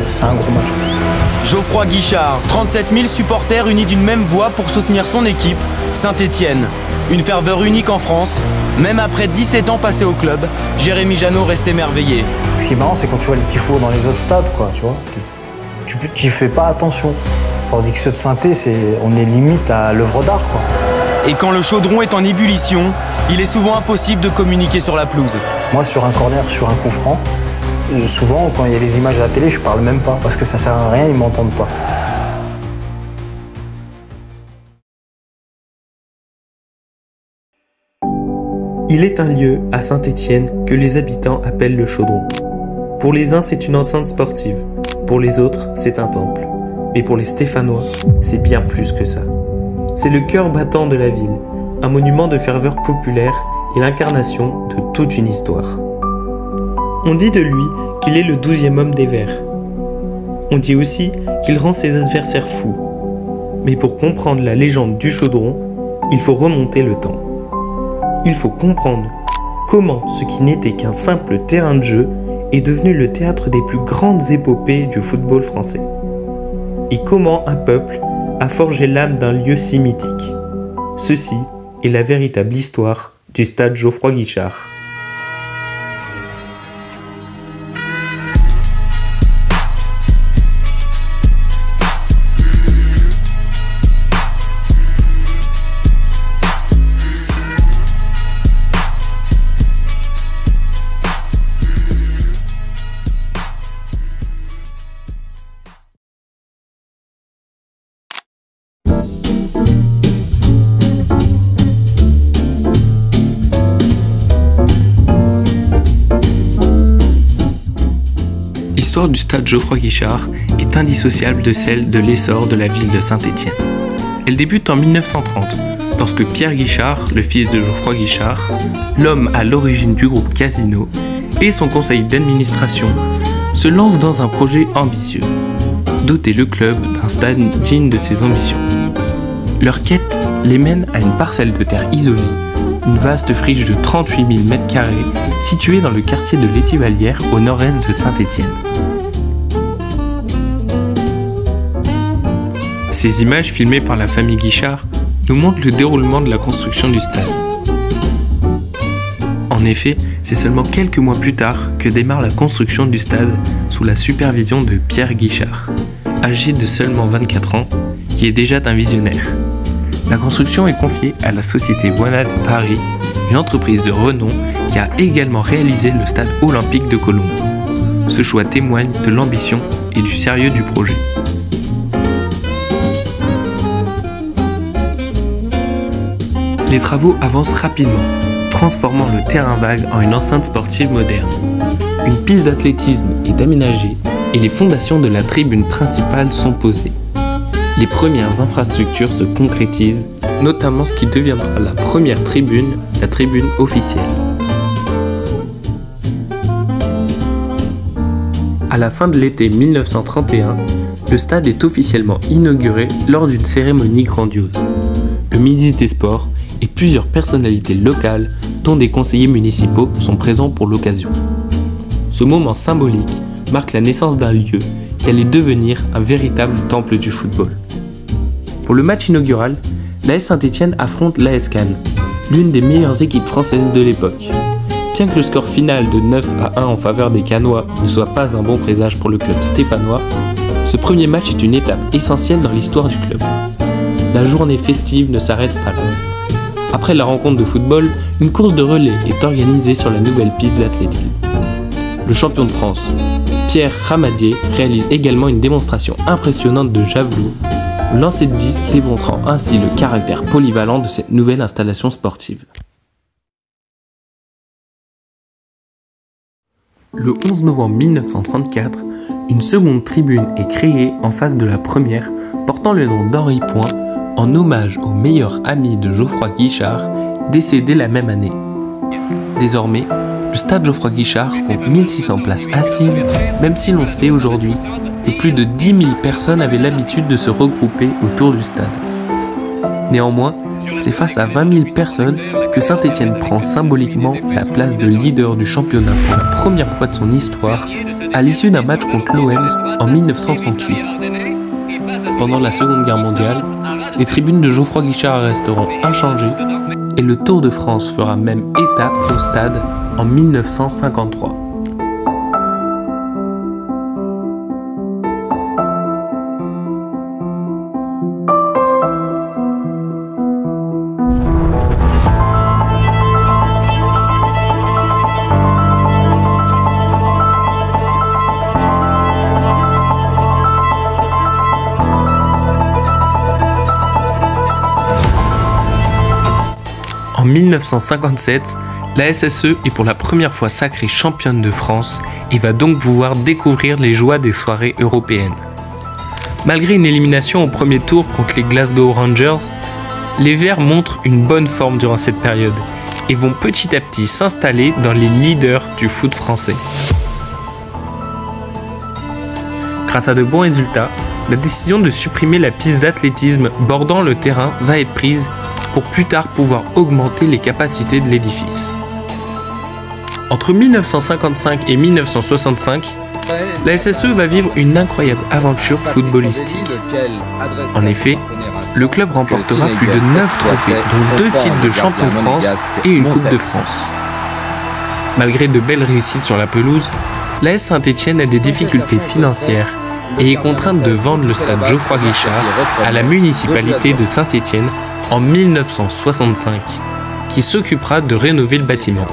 c'est un gros match. Geoffroy Guichard, 37 000 supporters unis d'une même voix pour soutenir son équipe, Saint-Étienne. Une ferveur unique en France. Même après 17 ans passés au club, Jérémy Janot reste émerveillé. Ce qui est marrant, c'est quand tu vois les tifos dans les autres stades, quoi, tu vois. Tu fais pas attention. Tandis que ceux de Saint-É, on est limite à l'œuvre d'art, quoi. Et quand le chaudron est en ébullition, il est souvent impossible de communiquer sur la pelouse. Moi, sur un corner, sur un coup franc, souvent, quand il y a les images à la télé, je parle même pas, parce que ça sert à rien, ils m'entendent pas. Il est un lieu, à Saint-Étienne, que les habitants appellent le Chaudron. Pour les uns, c'est une enceinte sportive. Pour les autres, c'est un temple. Mais pour les Stéphanois, c'est bien plus que ça. C'est le cœur battant de la ville, un monument de ferveur populaire et l'incarnation de toute une histoire. On dit de lui qu'il est le 12e homme des Verts. On dit aussi qu'il rend ses adversaires fous. Mais pour comprendre la légende du Chaudron, il faut remonter le temps. Il faut comprendre comment ce qui n'était qu'un simple terrain de jeu est devenu le théâtre des plus grandes épopées du football français. Et comment un peuple a forgé l'âme d'un lieu si mythique. Ceci est la véritable histoire du stade Geoffroy Guichard. L'histoire du stade Geoffroy Guichard est indissociable de celle de l'essor de la ville de Saint-Étienne. Elle débute en 1930, lorsque Pierre Guichard, le fils de Geoffroy Guichard, l'homme à l'origine du groupe Casino, et son conseil d'administration se lancent dans un projet ambitieux, doter le club d'un stade digne de ses ambitions. Leur quête les mène à une parcelle de terre isolée, une vaste friche de 38 000 m² située dans le quartier de l'Étivalière au nord-est de Saint-Étienne. Ces images filmées par la famille Guichard nous montrent le déroulement de la construction du stade. En effet, c'est seulement quelques mois plus tard que démarre la construction du stade sous la supervision de Pierre Guichard, âgé de seulement 24 ans, qui est déjà un visionnaire. La construction est confiée à la société Voina de Paris, une entreprise de renom qui a également réalisé le stade olympique de Colombes. Ce choix témoigne de l'ambition et du sérieux du projet. Les travaux avancent rapidement, transformant le terrain vague en une enceinte sportive moderne. Une piste d'athlétisme est aménagée et les fondations de la tribune principale sont posées. Les premières infrastructures se concrétisent, notamment ce qui deviendra la première tribune, la tribune officielle. À la fin de l'été 1931, le stade est officiellement inauguré lors d'une cérémonie grandiose. Le ministre des Sports et plusieurs personnalités locales, dont des conseillers municipaux, sont présents pour l'occasion. Ce moment symbolique marque la naissance d'un lieu qui allait devenir un véritable temple du football. Pour le match inaugural, l'AS Saint-Étienne affronte l'AS Cannes, l'une des meilleures équipes françaises de l'époque. Bien que le score final de 9-1 en faveur des Cannois ne soit pas un bon présage pour le club stéphanois, ce premier match est une étape essentielle dans l'histoire du club. La journée festive ne s'arrête pas là. Après la rencontre de football, une course de relais est organisée sur la nouvelle piste d'athlétisme. Le champion de France, Pierre Ramadier, réalise également une démonstration impressionnante de javelot, lancer de disque démontrant ainsi le caractère polyvalent de cette nouvelle installation sportive. Le 11 novembre 1934, une seconde tribune est créée en face de la première, portant le nom d'Henri Point, en hommage au meilleur ami de Geoffroy Guichard, décédé la même année. Désormais, le stade Geoffroy Guichard compte 1600 places assises, même si l'on sait aujourd'hui que plus de 10 000 personnes avaient l'habitude de se regrouper autour du stade. Néanmoins, c'est face à 20 000 personnes que Saint-Étienne prend symboliquement la place de leader du championnat pour la première fois de son histoire à l'issue d'un match contre l'OM en 1938. Pendant la Seconde Guerre mondiale, les tribunes de Geoffroy Guichard resteront inchangées et le Tour de France fera même étape au stade en 1953. En 1957, la SSE est pour la première fois sacrée championne de France et va donc pouvoir découvrir les joies des soirées européennes. Malgré une élimination au premier tour contre les Glasgow Rangers, les Verts montrent une bonne forme durant cette période et vont petit à petit s'installer dans les leaders du foot français. Grâce à de bons résultats, la décision de supprimer la piste d'athlétisme bordant le terrain va être prise pour plus tard pouvoir augmenter les capacités de l'édifice. Entre 1955 et 1965, la SSE va vivre une incroyable aventure footballistique. En effet, le club remportera plus de 9 trophées, dont 2 titres de champion de France et une Coupe de France. Malgré de belles réussites sur la pelouse, l'AS Saint-Étienne a des difficultés financières et est contrainte de vendre le stade Geoffroy Guichard à la municipalité de Saint-Étienne en 1965, qui s'occupera de rénover le bâtiment.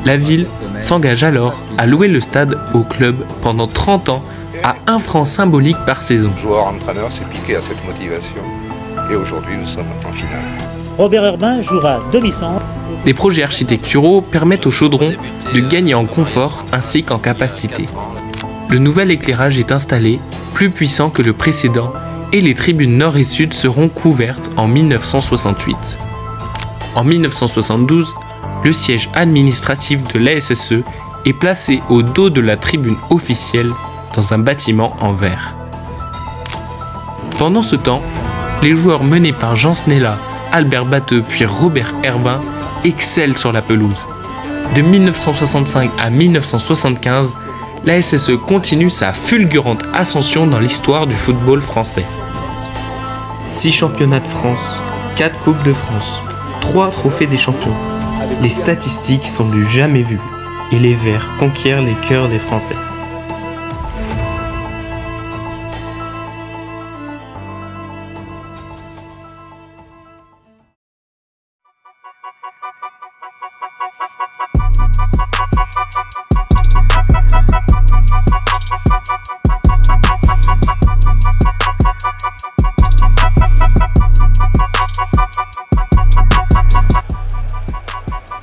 La ville s'engage alors à louer le stade au club pendant 30 ans à 1 franc symbolique par saison. Le joueur-entraîneur s'est piqué à cette motivation et aujourd'hui nous sommes en finale. Robert Urbain jouera demi-centre. Les projets architecturaux permettent au chaudron de gagner en confort ainsi qu'en capacité. Le nouvel éclairage est installé, plus puissant que le précédent, et les tribunes nord et sud seront couvertes en 1968. En 1972, le siège administratif de l'ASSE est placé au dos de la tribune officielle dans un bâtiment en verre. Pendant ce temps, les joueurs menés par Jean Snella, Albert Batteux puis Robert Herbin excellent sur la pelouse. De 1965 à 1975, la SSE continue sa fulgurante ascension dans l'histoire du football français. 6 championnats de France, 4 Coupes de France, 3 trophées des champions. Les statistiques sont du jamais vu et les Verts conquièrent les cœurs des Français.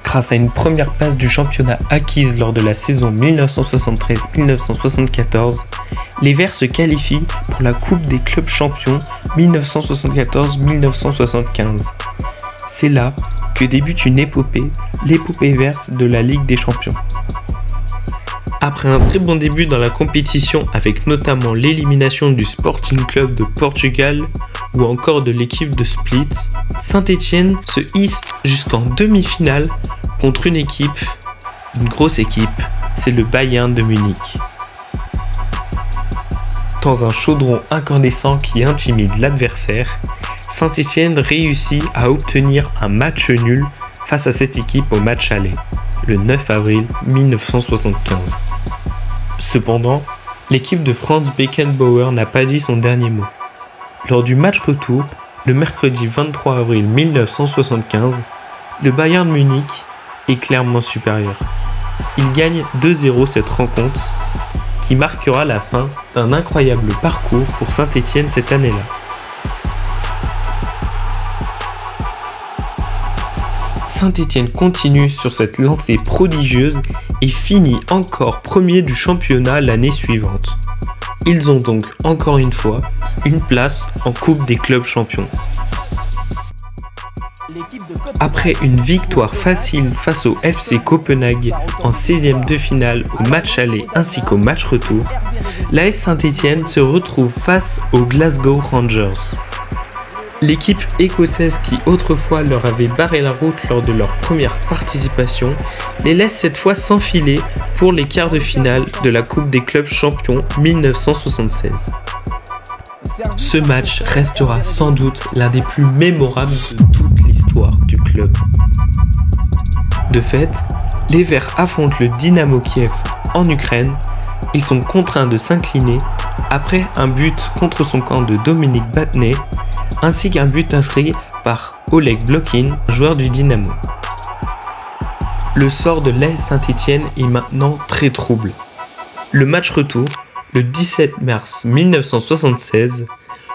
Grâce à une première place du championnat acquise lors de la saison 1973-1974, les Verts se qualifient pour la Coupe des clubs champions 1974-1975. C'est là que débute une épopée, l'épopée verte de la Ligue des Champions. Après un très bon début dans la compétition avec notamment l'élimination du Sporting Club de Portugal ou encore de l'équipe de Split, Saint-Étienne se hisse jusqu'en demi-finale contre une grosse équipe, c'est le Bayern de Munich. Dans un chaudron incandescent qui intimide l'adversaire, Saint-Étienne réussit à obtenir un match nul face à cette équipe au match aller, le 9 avril 1975. Cependant, l'équipe de Franz Beckenbauer n'a pas dit son dernier mot. Lors du match retour, le mercredi 23 avril 1975, le Bayern Munich est clairement supérieur. Il gagne 2-0 cette rencontre, qui marquera la fin d'un incroyable parcours pour Saint-Étienne cette année-là. Saint-Étienne continue sur cette lancée prodigieuse et finit encore premier du championnat l'année suivante. Ils ont donc encore une fois une place en Coupe des clubs champions. Après une victoire facile face au FC Copenhague en 16e de finale au match aller ainsi qu'au match retour, l'AS Saint-Étienne se retrouve face aux Glasgow Rangers. L'équipe écossaise qui autrefois leur avait barré la route lors de leur première participation les laisse cette fois s'enfiler pour les quarts de finale de la Coupe des clubs champions 1976. Ce match restera sans doute l'un des plus mémorables de toute l'histoire du club. De fait, les Verts affrontent le Dynamo Kiev en Ukraine et sont contraints de s'incliner après un but contre son camp de Dominic Batney ainsi qu'un but inscrit par Oleg Blokin, joueur du Dynamo. Le sort de l'AS Saint-Étienne est maintenant très trouble. Le match retour, le 17 mars 1976,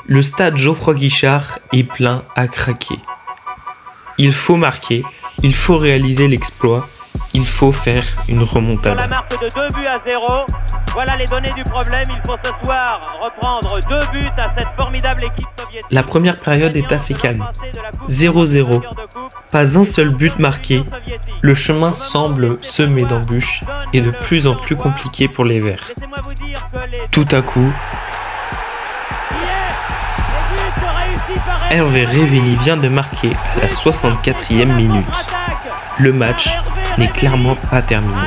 le stade Geoffroy-Guichard est plein à craquer. Il faut marquer, il faut réaliser l'exploit, il faut faire une remontada. Sur la marque de 2-0, voilà les données du problème. Il faut ce soir reprendre 2 buts à cette formidable équipe soviétique. La première période est assez calme. 0-0, pas un seul but marqué. Le chemin semble semé d'embûches et de plus en plus compliqué pour les Verts. Tout à coup, Hervé Révéli vient de marquer à la 64e minute. Le match n'est clairement pas terminé.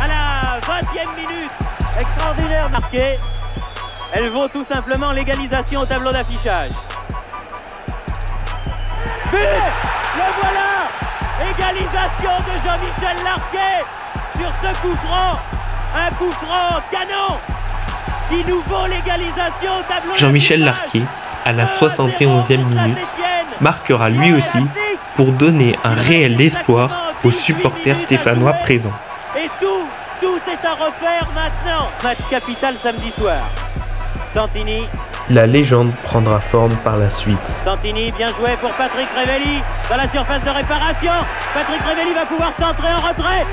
À la 20e minute, extraordinaire marqué. Elle vaut tout simplement l'égalisation au tableau d'affichage. But, le voilà. Égalisation de Jean-Michel Larquet sur ce coup franc. Un coup franc canon qui nous vaut l'égalisation au tableau. Jean-Michel Larquet, à la 71e minute, marquera lui aussi pour donner un réel espoir aux supporters stéphanois présents. Et tout est à refaire maintenant. Match capital samedi soir. Santini. La légende prendra forme par la suite. Santini, bien joué pour Patrick Révéli dans la surface de réparation. Patrick Révéli va pouvoir centrer en retrait.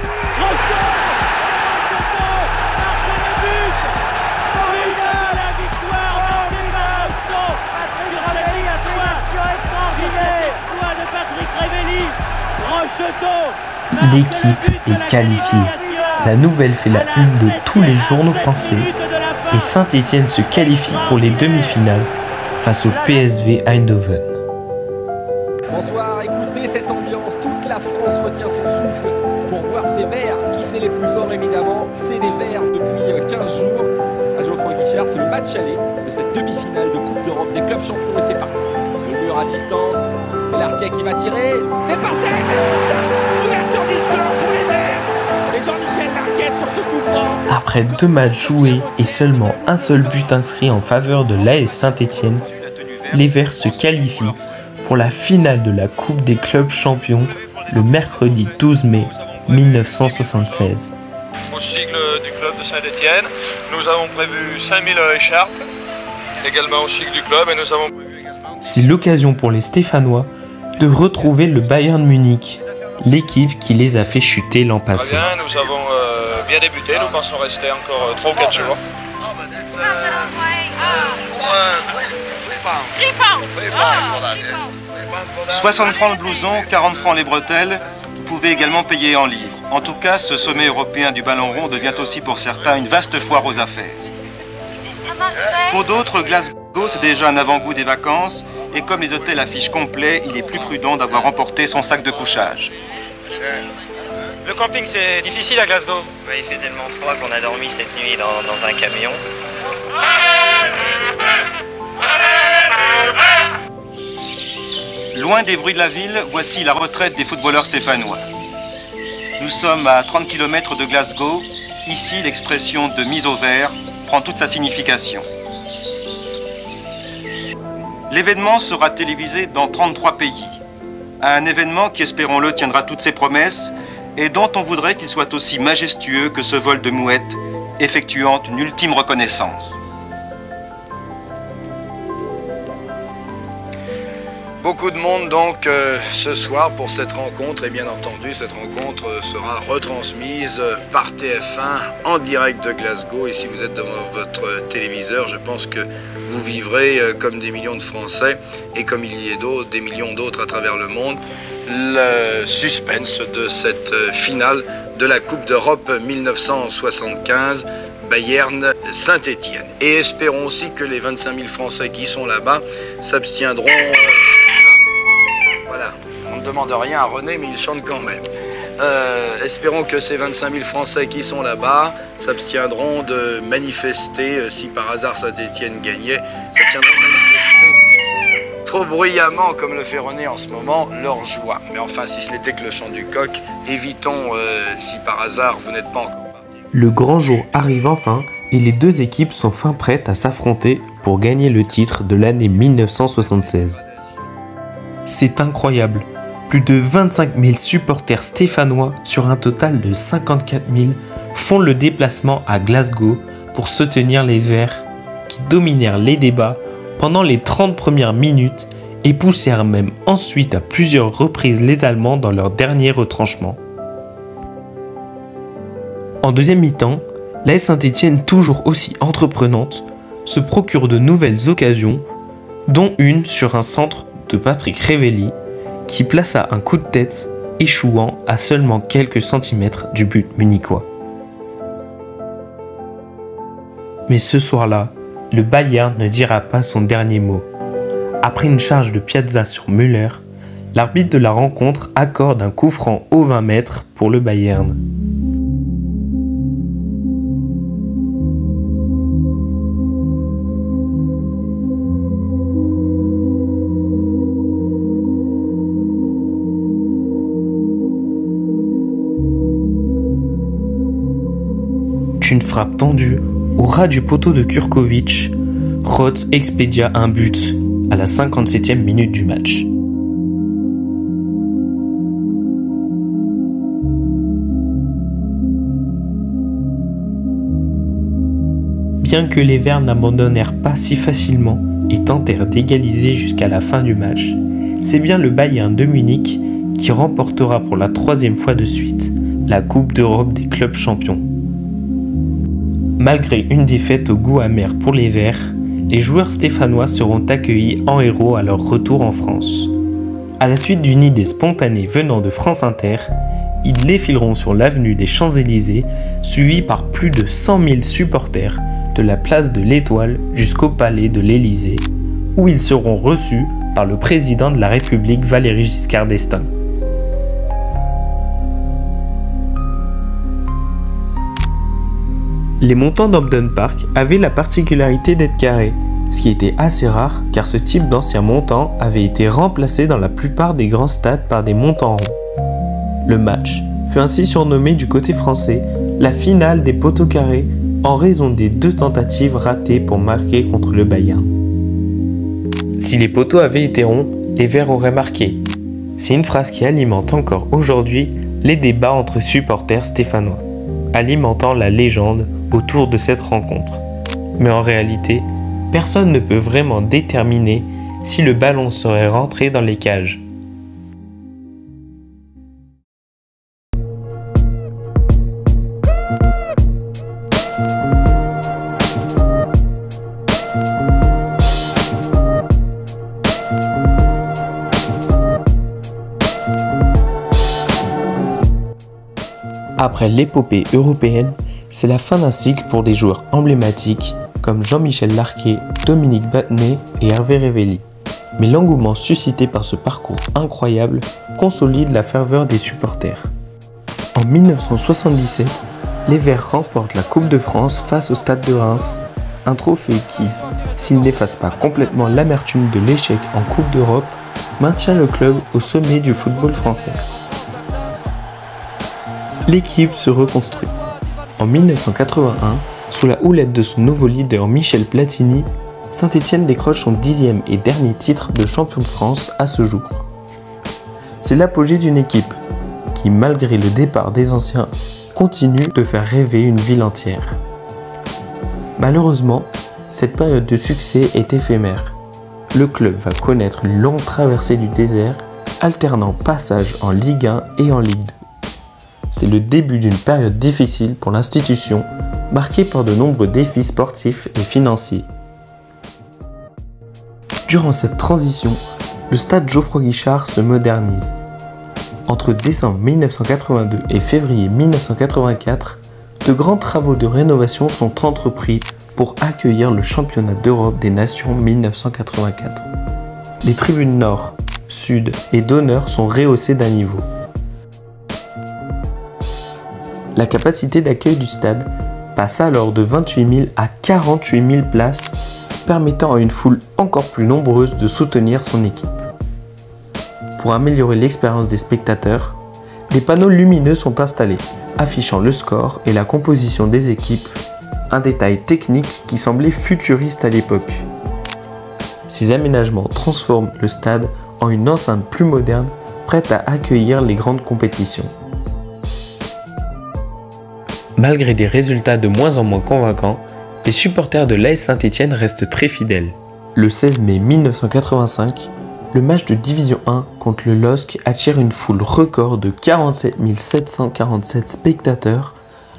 L'équipe est qualifiée. La nouvelle fait la une de tous les journaux français et Saint-Étienne se qualifie pour les demi-finales face au PSV Eindhoven. Bonsoir, écoutez cette ambiance, toute la France retient son souffle pour voir ces Verts. Qui c'est les plus forts évidemment? C'est les Verts depuis 15 jours à Geoffroy-Guichard. C'est le match aller de cette demi-finale de Coupe d'Europe des clubs champions et c'est parti. Le mur à distance, c'est Larquet qui va tirer. C'est passé, ouverture du score pour les Verts. Et Jean-Michel Larquet sur ce coup franc. Après 2 matchs joués et seulement un seul but inscrit en faveur de l'AS Saint-Étienne, les Verts se qualifient pour la finale de la Coupe des clubs champions le mercredi 12 mai 1976. Au sigle du club de Saint-Étienne, nous avons prévu 5000 écharpes, également au sigle du club, et nous avons prévu également... C'est l'occasion pour les Stéphanois de retrouver le Bayern Munich, l'équipe qui les a fait chuter l'an passé. Très bien, nous avons bien débuté, nous pensons rester encore 3 ou 4 jours. 60 francs le blouson, 40 francs les bretelles, vous pouvez également payer en livres. En tout cas, ce sommet européen du ballon rond devient aussi pour certains une vaste foire aux affaires. Pour d'autres, Glasgow, c'est déjà un avant-goût des vacances, et comme les hôtels affichent complet, il est plus prudent d'avoir emporté son sac de couchage. Le camping, c'est difficile à Glasgow. Il fait tellement froid qu'on a dormi cette nuit dans un camion. Loin des bruits de la ville, voici la retraite des footballeurs stéphanois. Nous sommes à 30 km de Glasgow. Ici, l'expression de mise au vert prend toute sa signification. L'événement sera télévisé dans 33 pays. Un événement qui, espérons-le, tiendra toutes ses promesses et dont on voudrait qu'il soit aussi majestueux que ce vol de mouettes effectuant une ultime reconnaissance. Beaucoup de monde donc ce soir pour cette rencontre et bien entendu cette rencontre sera retransmise par TF1 en direct de Glasgow et si vous êtes devant votre téléviseur je pense que vous vivrez comme des millions de Français et comme il y a des millions d'autres à travers le monde le suspense de cette finale de la Coupe d'Europe 1975 Bayern Saint-Étienne. Et espérons aussi que les 25 000 Français qui sont là-bas s'abstiendront... Voilà, on ne demande rien à René, mais il chante quand même. Espérons que ces 25 000 Français qui sont là-bas s'abstiendront de manifester, si par hasard Saint-Étienne gagnait, s'abstiendront de manifester trop bruyamment, comme le fait René en ce moment, leur joie. Mais enfin, si ce n'était que le chant du coq, évitons, si par hasard vous n'êtes pas encore parti. Le grand jour arrive enfin et les deux équipes sont fin prêtes à s'affronter pour gagner le titre de l'année 1976. C'est incroyable. Plus de 25 000 supporters stéphanois sur un total de 54 000 font le déplacement à Glasgow pour soutenir les Verts qui dominèrent les débats pendant les 30 premières minutes et poussèrent même ensuite à plusieurs reprises les Allemands dans leur dernier retranchement. En deuxième mi-temps, l'AS Saint-Étienne, toujours aussi entreprenante, se procure de nouvelles occasions, dont une sur un centre de Patrick Révelli, qui plaça un coup de tête, échouant à seulement quelques centimètres du but munichois. Mais ce soir-là, le Bayern ne dira pas son dernier mot. Après une charge de Piazza sur Müller, l'arbitre de la rencontre accorde un coup franc aux 20 mètres pour le Bayern. Une frappe tendue au ras du poteau de Kurkovic, Roth expédia un but à la 57e minute du match. Bien que les Verts n'abandonnèrent pas si facilement et tentèrent d'égaliser jusqu'à la fin du match, c'est bien le Bayern de Munich qui remportera pour la 3e fois de suite la Coupe d'Europe des clubs champions. Malgré une défaite au goût amer pour les Verts, les joueurs stéphanois seront accueillis en héros à leur retour en France. À la suite d'une idée spontanée venant de France Inter, ils défileront sur l'avenue des Champs-Élysées, suivis par plus de 100 000 supporters de la place de l'Étoile jusqu'au palais de l'Élysée, où ils seront reçus par le président de la République Valéry Giscard d'Estaing. Les montants d'Hampden Park avaient la particularité d'être carrés, ce qui était assez rare car ce type d'ancien montant avait été remplacé dans la plupart des grands stades par des montants ronds. Le match fut ainsi surnommé du côté français la finale des poteaux carrés en raison des 2 tentatives ratées pour marquer contre le Bayern. Si les poteaux avaient été ronds, les Verts auraient marqué. C'est une phrase qui alimente encore aujourd'hui les débats entre supporters stéphanois, alimentant la légende autour de cette rencontre. Mais en réalité, personne ne peut vraiment déterminer si le ballon serait rentré dans les cages. Après l'épopée européenne, c'est la fin d'un cycle pour des joueurs emblématiques comme Jean-Michel Larquet, Dominique Battenet et Hervé Révelli. Mais l'engouement suscité par ce parcours incroyable consolide la ferveur des supporters. En 1977, les Verts remportent la Coupe de France face au Stade de Reims, un trophée qui, s'il n'efface pas complètement l'amertume de l'échec en Coupe d'Europe, maintient le club au sommet du football français. L'équipe se reconstruit. En 1981, sous la houlette de son nouveau leader Michel Platini, Saint-Étienne décroche son 10e et dernier titre de champion de France à ce jour. C'est l'apogée d'une équipe qui, malgré le départ des anciens, continue de faire rêver une ville entière. Malheureusement, cette période de succès est éphémère. Le club va connaître une longue traversée du désert, alternant passage en Ligue 1 et en Ligue 2. C'est le début d'une période difficile pour l'institution, marquée par de nombreux défis sportifs et financiers. Durant cette transition, le stade Geoffroy-Guichard se modernise. Entre décembre 1982 et février 1984, de grands travaux de rénovation sont entrepris pour accueillir le championnat d'Europe des Nations 1984. Les tribunes nord, sud et d'honneur sont rehaussées d'un niveau. La capacité d'accueil du stade passe alors de 28 000 à 48 000 places, permettant à une foule encore plus nombreuse de soutenir son équipe. Pour améliorer l'expérience des spectateurs, des panneaux lumineux sont installés, affichant le score et la composition des équipes, un détail technique qui semblait futuriste à l'époque. Ces aménagements transforment le stade en une enceinte plus moderne, prête à accueillir les grandes compétitions. Malgré des résultats de moins en moins convaincants, les supporters de l'AS Saint-Étienne restent très fidèles. Le 16 mai 1985, le match de Division 1 contre le LOSC attire une foule record de 47 747 spectateurs,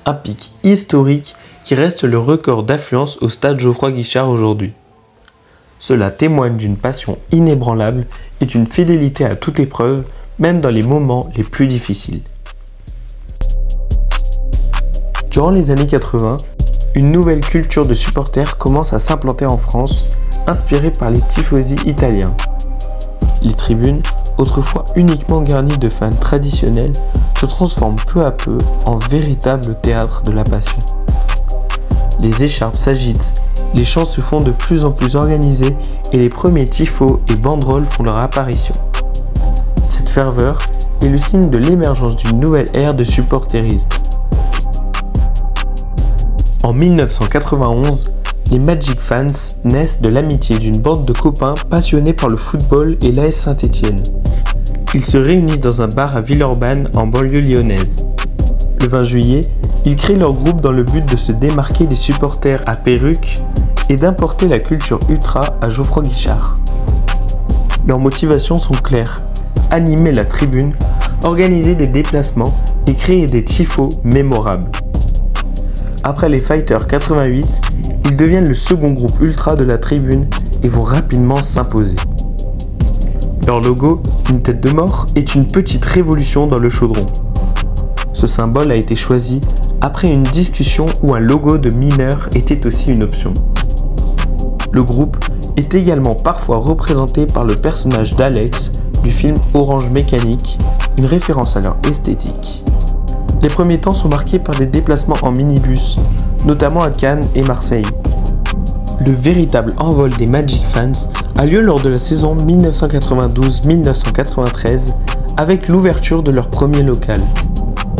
un pic historique qui reste le record d'affluence au stade Geoffroy-Guichard aujourd'hui. Cela témoigne d'une passion inébranlable et d'une fidélité à toute épreuve, même dans les moments les plus difficiles. Durant les années 80, une nouvelle culture de supporters commence à s'implanter en France, inspirée par les tifosi italiens. Les tribunes, autrefois uniquement garnies de fans traditionnels, se transforment peu à peu en véritable théâtre de la passion. Les écharpes s'agitent, les chants se font de plus en plus organisés et les premiers tifos et banderoles font leur apparition. Cette ferveur est le signe de l'émergence d'une nouvelle ère de supporterisme. En 1991, les Magic Fans naissent de l'amitié d'une bande de copains passionnés par le football et l'AS Saint-Étienne. Ils se réunissent dans un bar à Villeurbanne en banlieue lyonnaise. Le 20 juillet, ils créent leur groupe dans le but de se démarquer des supporters à perruque et d'importer la culture ultra à Geoffroy-Guichard. Leurs motivations sont claires: animer la tribune, organiser des déplacements et créer des tifos mémorables. Après les Fighters 88, ils deviennent le second groupe ultra de la tribune et vont rapidement s'imposer. Leur logo, une tête de mort, est une petite révolution dans le chaudron. Ce symbole a été choisi après une discussion où un logo de mineur était aussi une option. Le groupe est également parfois représenté par le personnage d'Alex du film Orange Mécanique, une référence à leur esthétique. Les premiers temps sont marqués par des déplacements en minibus, notamment à Cannes et Marseille. Le véritable envol des Magic Fans a lieu lors de la saison 1992-1993 avec l'ouverture de leur premier local.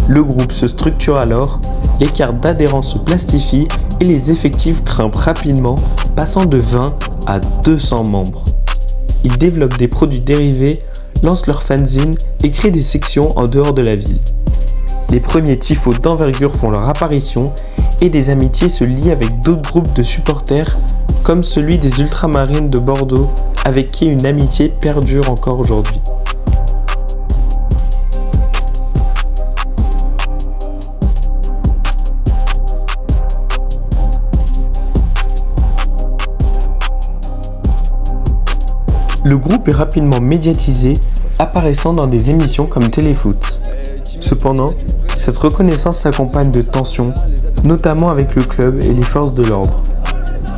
Le groupe se structure alors, les cartes d'adhérents se plastifient et les effectifs grimpent rapidement, passant de 20 à 200 membres. Ils développent des produits dérivés, lancent leur fanzine et créent des sections en dehors de la ville. Les premiers tifos d'envergure font leur apparition et des amitiés se lient avec d'autres groupes de supporters comme celui des Ultramarines de Bordeaux avec qui une amitié perdure encore aujourd'hui. Le groupe est rapidement médiatisé, apparaissant dans des émissions comme Téléfoot. Cependant, cette reconnaissance s'accompagne de tensions, notamment avec le club et les forces de l'ordre.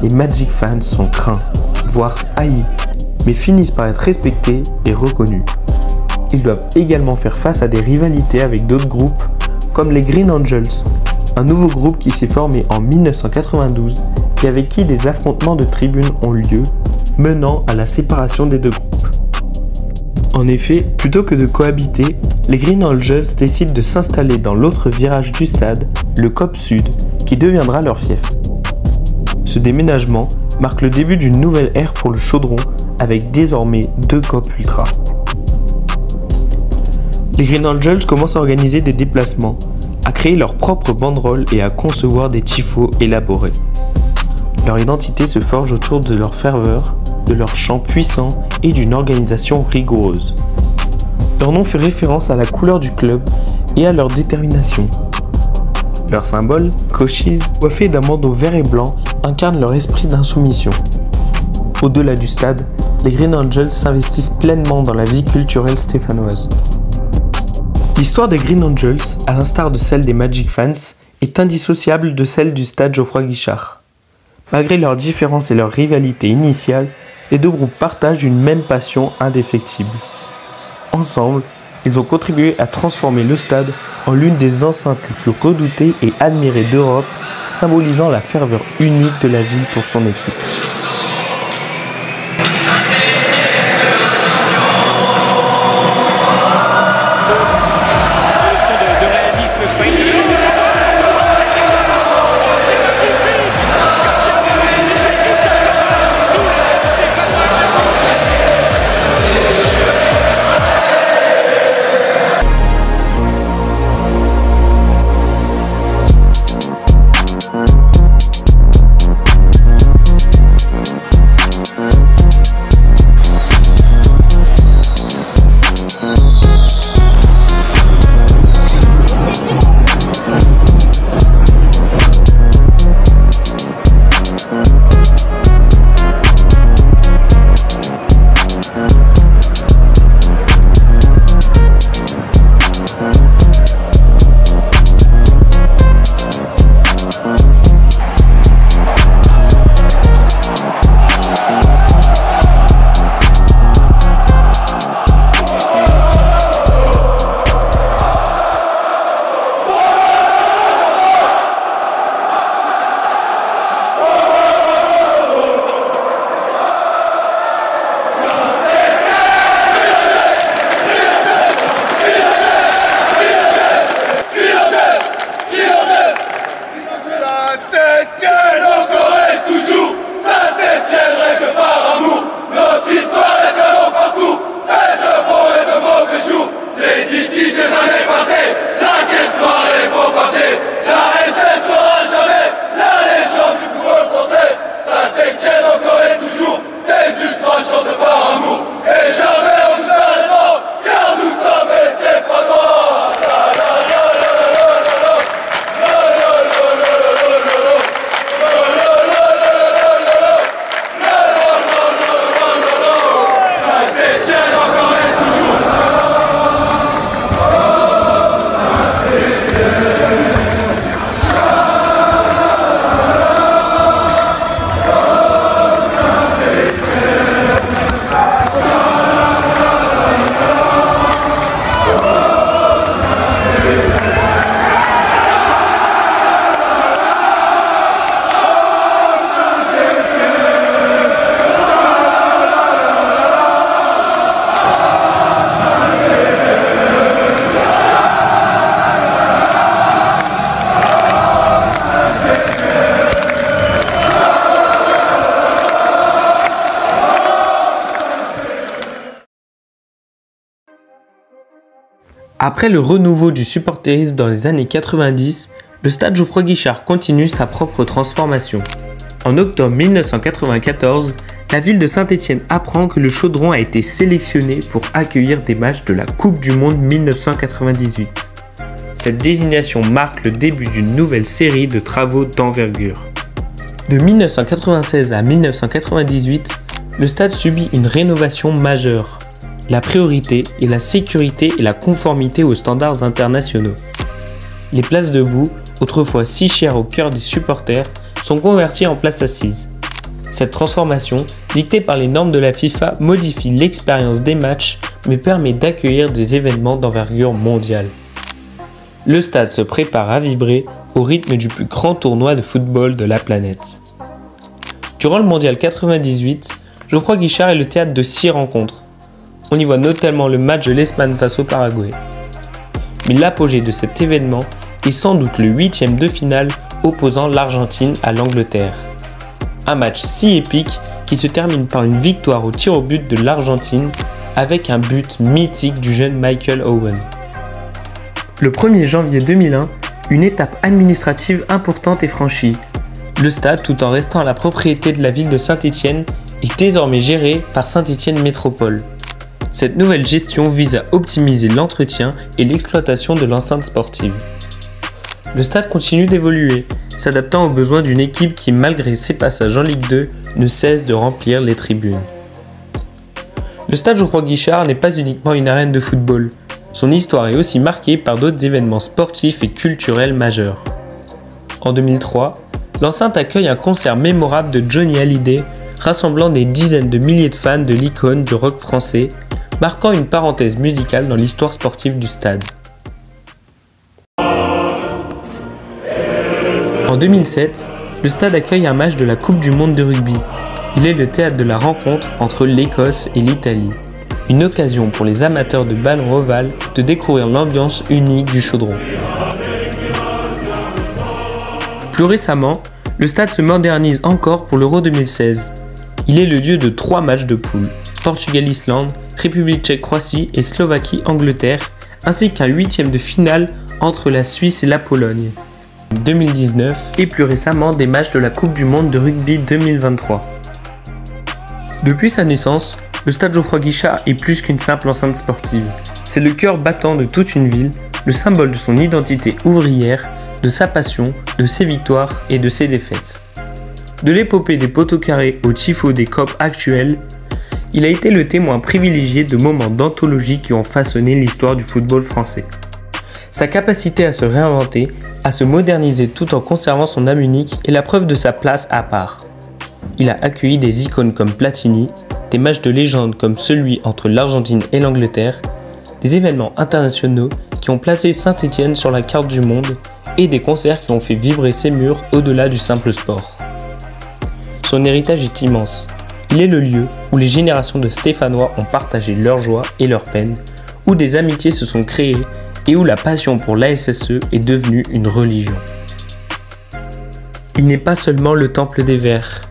Les Magic Fans sont craints, voire haïs, mais finissent par être respectés et reconnus. Ils doivent également faire face à des rivalités avec d'autres groupes, comme les Green Angels, un nouveau groupe qui s'est formé en 1992 et avec qui des affrontements de tribunes ont lieu, menant à la séparation des deux groupes. En effet, plutôt que de cohabiter, les Green Angels décident de s'installer dans l'autre virage du stade, le COP Sud, qui deviendra leur fief. Ce déménagement marque le début d'une nouvelle ère pour le chaudron, avec désormais 2 COP Ultra. Les Green Angels commencent à organiser des déplacements, à créer leurs propres banderoles et à concevoir des tifos élaborés. Leur identité se forge autour de leur ferveur, de leurs chants puissants et d'une organisation rigoureuse. Leur nom fait référence à la couleur du club et à leur détermination. Leur symbole, Cochise, coiffé d'un bandeau vert et blanc, incarne leur esprit d'insoumission. Au-delà du stade, les Green Angels s'investissent pleinement dans la vie culturelle stéphanoise. L'histoire des Green Angels, à l'instar de celle des Magic Fans, est indissociable de celle du stade Geoffroy-Guichard. Malgré leurs différences et leur rivalité initiale, les deux groupes partagent une même passion indéfectible. Ensemble, ils ont contribué à transformer le stade en l'une des enceintes les plus redoutées et admirées d'Europe, symbolisant la ferveur unique de la ville pour son équipe. Après le renouveau du supporterisme dans les années 90, le stade Geoffroy-Guichard continue sa propre transformation. En octobre 1994, la ville de Saint-Étienne apprend que le Chaudron a été sélectionné pour accueillir des matchs de la Coupe du Monde 1998. Cette désignation marque le début d'une nouvelle série de travaux d'envergure. De 1996 à 1998, le stade subit une rénovation majeure. La priorité est la sécurité et la conformité aux standards internationaux. Les places debout, autrefois si chères au cœur des supporters, sont converties en places assises. Cette transformation, dictée par les normes de la FIFA, modifie l'expérience des matchs, mais permet d'accueillir des événements d'envergure mondiale. Le stade se prépare à vibrer au rythme du plus grand tournoi de football de la planète. Durant le mondial 98, Geoffroy-Guichard est le théâtre de 6 rencontres. On y voit notamment le match de l'Espagne face au Paraguay. Mais l'apogée de cet événement est sans doute le 8e de finale opposant l'Argentine à l'Angleterre. Un match si épique qui se termine par une victoire au tir au but de l'Argentine avec un but mythique du jeune Michael Owen. Le 1er janvier 2001, une étape administrative importante est franchie. Le stade, tout en restant à la propriété de la ville de Saint-Étienne, est désormais géré par Saint-Étienne Métropole. Cette nouvelle gestion vise à optimiser l'entretien et l'exploitation de l'enceinte sportive. Le stade continue d'évoluer, s'adaptant aux besoins d'une équipe qui, malgré ses passages en Ligue 2, ne cesse de remplir les tribunes. Le stade Geoffroy-Guichard n'est pas uniquement une arène de football. Son histoire est aussi marquée par d'autres événements sportifs et culturels majeurs. En 2003, l'enceinte accueille un concert mémorable de Johnny Hallyday, rassemblant des dizaines de milliers de fans de l'icône du rock français, marquant une parenthèse musicale dans l'histoire sportive du stade. En 2007, le stade accueille un match de la Coupe du monde de rugby. Il est le théâtre de la rencontre entre l'Écosse et l'Italie. Une occasion pour les amateurs de ballon ovale de découvrir l'ambiance unique du Chaudron. Plus récemment, le stade se modernise encore pour l'Euro 2016. Il est le lieu de 3 matchs de poule, Portugal-Islande, République tchèque-Croatie et Slovaquie-Angleterre, ainsi qu'un 8e de finale entre la Suisse et la Pologne. 2019 et plus récemment des matchs de la Coupe du monde de rugby 2023. Depuis sa naissance, le stade Geoffroy-Guichard est plus qu'une simple enceinte sportive. C'est le cœur battant de toute une ville, le symbole de son identité ouvrière, de sa passion, de ses victoires et de ses défaites. De l'épopée des poteaux carrés au tifo des COP actuels, il a été le témoin privilégié de moments d'anthologie qui ont façonné l'histoire du football français. Sa capacité à se réinventer, à se moderniser tout en conservant son âme unique est la preuve de sa place à part. Il a accueilli des icônes comme Platini, des matchs de légende comme celui entre l'Argentine et l'Angleterre, des événements internationaux qui ont placé Saint-Étienne sur la carte du monde et des concerts qui ont fait vibrer ses murs au-delà du simple sport. Son héritage est immense. Il est le lieu où les générations de Stéphanois ont partagé leur joie et leur peine, où des amitiés se sont créées et où la passion pour l'ASSE est devenue une religion. Il n'est pas seulement le temple des Verts,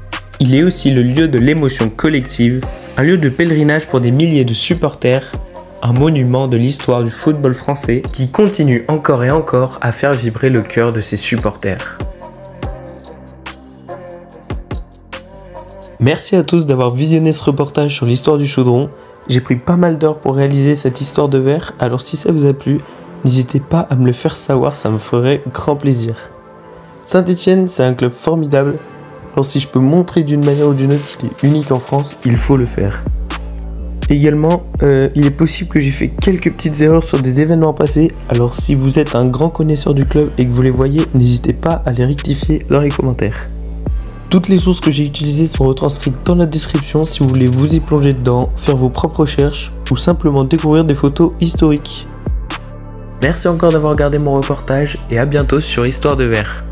il est aussi le lieu de l'émotion collective, un lieu de pèlerinage pour des milliers de supporters, un monument de l'histoire du football français qui continue encore et encore à faire vibrer le cœur de ses supporters. Merci à tous d'avoir visionné ce reportage sur l'histoire du Chaudron. J'ai pris pas mal d'heures pour réaliser cette histoire de verre, alors si ça vous a plu, n'hésitez pas à me le faire savoir, ça me ferait grand plaisir. Saint-Étienne, c'est un club formidable, alors si je peux montrer d'une manière ou d'une autre qu'il est unique en France, il faut le faire. Également, il est possible que j'ai fait quelques petites erreurs sur des événements passés, alors si vous êtes un grand connaisseur du club et que vous les voyez, n'hésitez pas à les rectifier dans les commentaires. Toutes les sources que j'ai utilisées sont retranscrites dans la description si vous voulez vous y plonger dedans, faire vos propres recherches ou simplement découvrir des photos historiques. Merci encore d'avoir regardé mon reportage et à bientôt sur Histoire de Verre.